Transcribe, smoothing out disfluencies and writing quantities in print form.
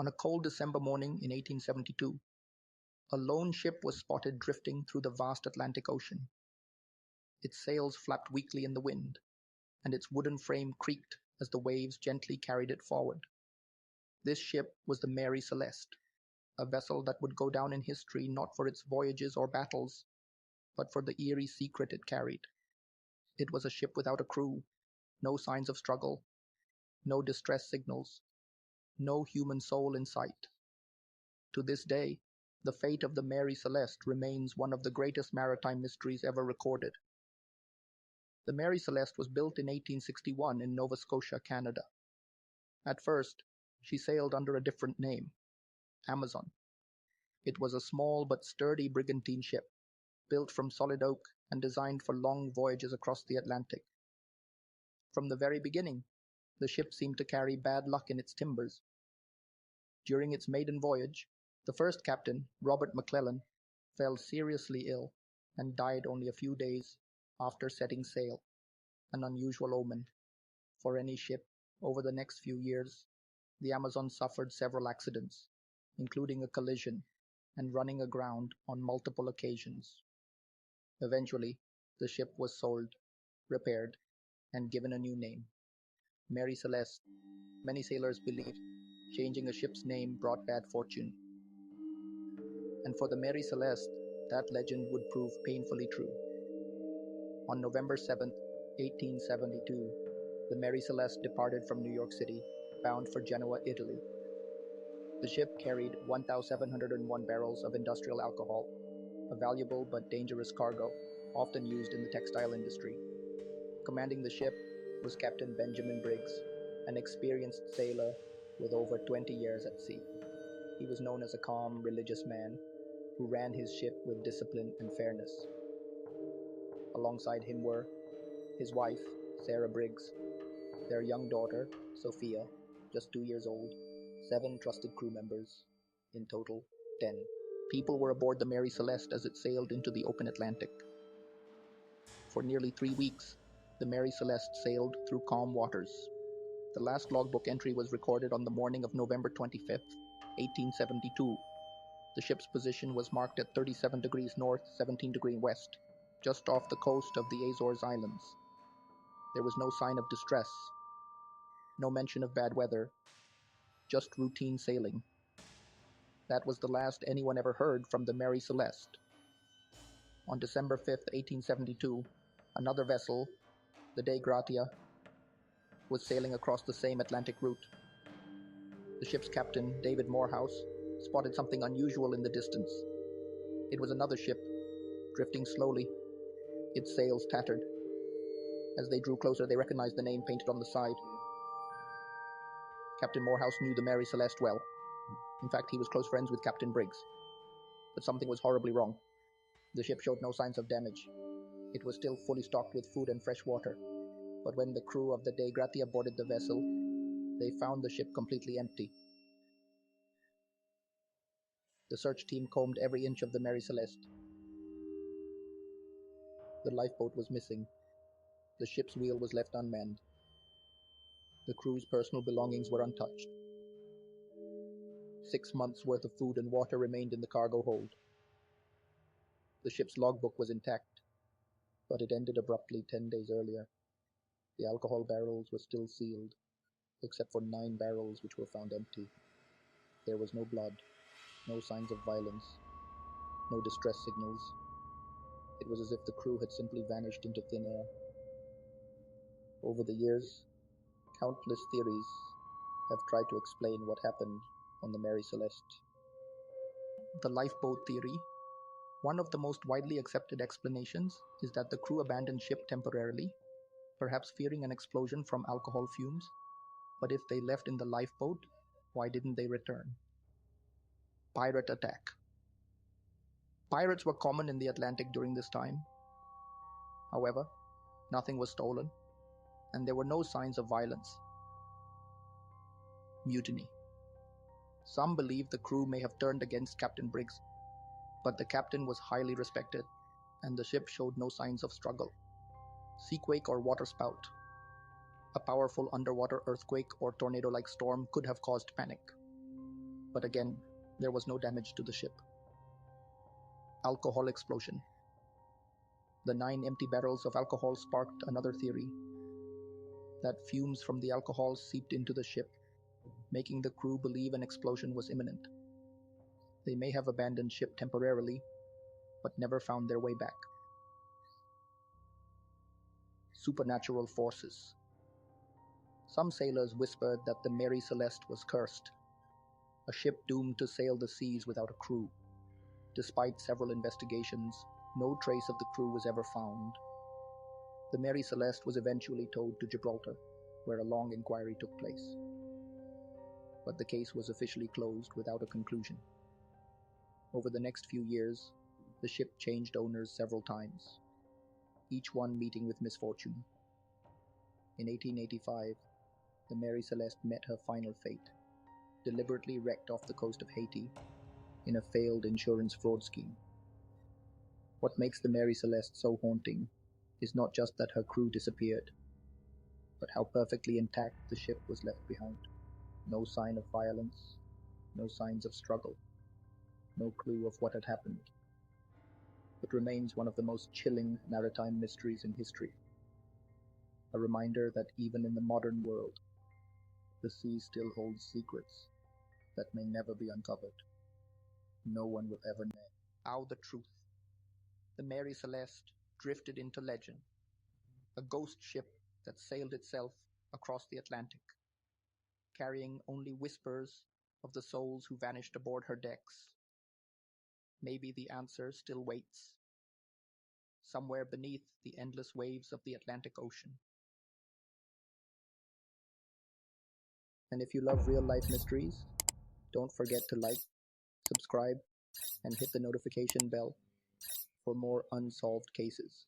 On a cold December morning in 1872, a lone ship was spotted drifting through the vast Atlantic Ocean. Its sails flapped weakly in the wind, and its wooden frame creaked as the waves gently carried it forward. This ship was the Mary Celeste, a vessel that would go down in history not for its voyages or battles, but for the eerie secret it carried. It was a ship without a crew, no signs of struggle, no distress signals, no human soul in sight. To this day, the fate of the Mary Celeste remains one of the greatest maritime mysteries ever recorded. The Mary Celeste was built in 1861 in Nova Scotia, Canada. At first, she sailed under a different name, Amazon. It was a small but sturdy brigantine ship, built from solid oak and designed for long voyages across the Atlantic. From the very beginning, the ship seemed to carry bad luck in its timbers. During its maiden voyage, the first captain, Robert McClellan, fell seriously ill and died only a few days after setting sail, an unusual omen for any ship. Over the next few years, the Amazon suffered several accidents, including a collision and running aground on multiple occasions. Eventually, the ship was sold, repaired, and given a new name, Mary Celeste. Many sailors believed changing a ship's name brought bad fortune. And for the Mary Celeste, that legend would prove painfully true. On November 7, 1872, the Mary Celeste departed from New York City, bound for Genoa, Italy. The ship carried 1,701 barrels of industrial alcohol, a valuable but dangerous cargo, often used in the textile industry. Commanding the ship was Captain Benjamin Briggs, an experienced sailor with over 20 years at sea. He was known as a calm, religious man who ran his ship with discipline and fairness. Alongside him were his wife, Sarah Briggs, their young daughter, Sophia, just 2 years old, 7 trusted crew members, in total 10. People were aboard the Mary Celeste as it sailed into the open Atlantic. For nearly 3 weeks, the Mary Celeste sailed through calm waters. The last logbook entry was recorded on the morning of November 25, 1872. The ship's position was marked at 37 degrees north, 17 degrees west, just off the coast of the Azores Islands. There was no sign of distress, no mention of bad weather, just routine sailing. That was the last anyone ever heard from the Mary Celeste. On December 5, 1872, another vessel, the Dei Gratia, was sailing across the same Atlantic route. The ship's captain, David Morehouse, spotted something unusual in the distance. It was another ship, drifting slowly, its sails tattered. As they drew closer, they recognized the name painted on the side. Captain Morehouse knew the Mary Celeste well. In fact, he was close friends with Captain Briggs. But something was horribly wrong. The ship showed no signs of damage. It was still fully stocked with food and fresh water. But when the crew of the Dei Gratia boarded the vessel, they found the ship completely empty. The search team combed every inch of the Mary Celeste. The lifeboat was missing. The ship's wheel was left unmanned. The crew's personal belongings were untouched. 6 months' worth of food and water remained in the cargo hold. The ship's logbook was intact, but it ended abruptly 10 days earlier. The alcohol barrels were still sealed, except for 9 barrels which were found empty. There was no blood, no signs of violence, no distress signals. It was as if the crew had simply vanished into thin air. Over the years, countless theories have tried to explain what happened on the Mary Celeste. The lifeboat theory. One of the most widely accepted explanations is that the crew abandoned ship temporarily, perhaps fearing an explosion from alcohol fumes. But if they left in the lifeboat, why didn't they return? Pirate attack. Pirates were common in the Atlantic during this time. However, nothing was stolen, and there were no signs of violence. Mutiny. Some believe the crew may have turned against Captain Briggs, but the captain was highly respected, and the ship showed no signs of struggle. Seaquake or waterspout. A powerful underwater earthquake or tornado-like storm could have caused panic. But again, there was no damage to the ship. Alcohol explosion. The 9 empty barrels of alcohol sparked another theory, that fumes from the alcohol seeped into the ship, making the crew believe an explosion was imminent. They may have abandoned ship temporarily, but never found their way back. Supernatural forces. Some sailors whispered that the Mary Celeste was cursed, a ship doomed to sail the seas without a crew. Despite several investigations, no trace of the crew was ever found. The Mary Celeste was eventually towed to Gibraltar, where a long inquiry took place. But the case was officially closed without a conclusion. Over the next few years, the ship changed owners several times, each one meeting with misfortune. In 1885, the Mary Celeste met her final fate, deliberately wrecked off the coast of Haiti in a failed insurance fraud scheme. What makes the Mary Celeste so haunting is not just that her crew disappeared, but how perfectly intact the ship was left behind. No sign of violence, no signs of struggle, no clue of what had happened. It remains one of the most chilling maritime mysteries in history. A reminder that even in the modern world, the sea still holds secrets that may never be uncovered. No one will ever know. How the truth. The Mary Celeste drifted into legend, a ghost ship that sailed itself across the Atlantic, carrying only whispers of the souls who vanished aboard her decks. Maybe the answer still waits, somewhere beneath the endless waves of the Atlantic Ocean. And if you love real-life mysteries, don't forget to like, subscribe, and hit the notification bell for more unsolved cases.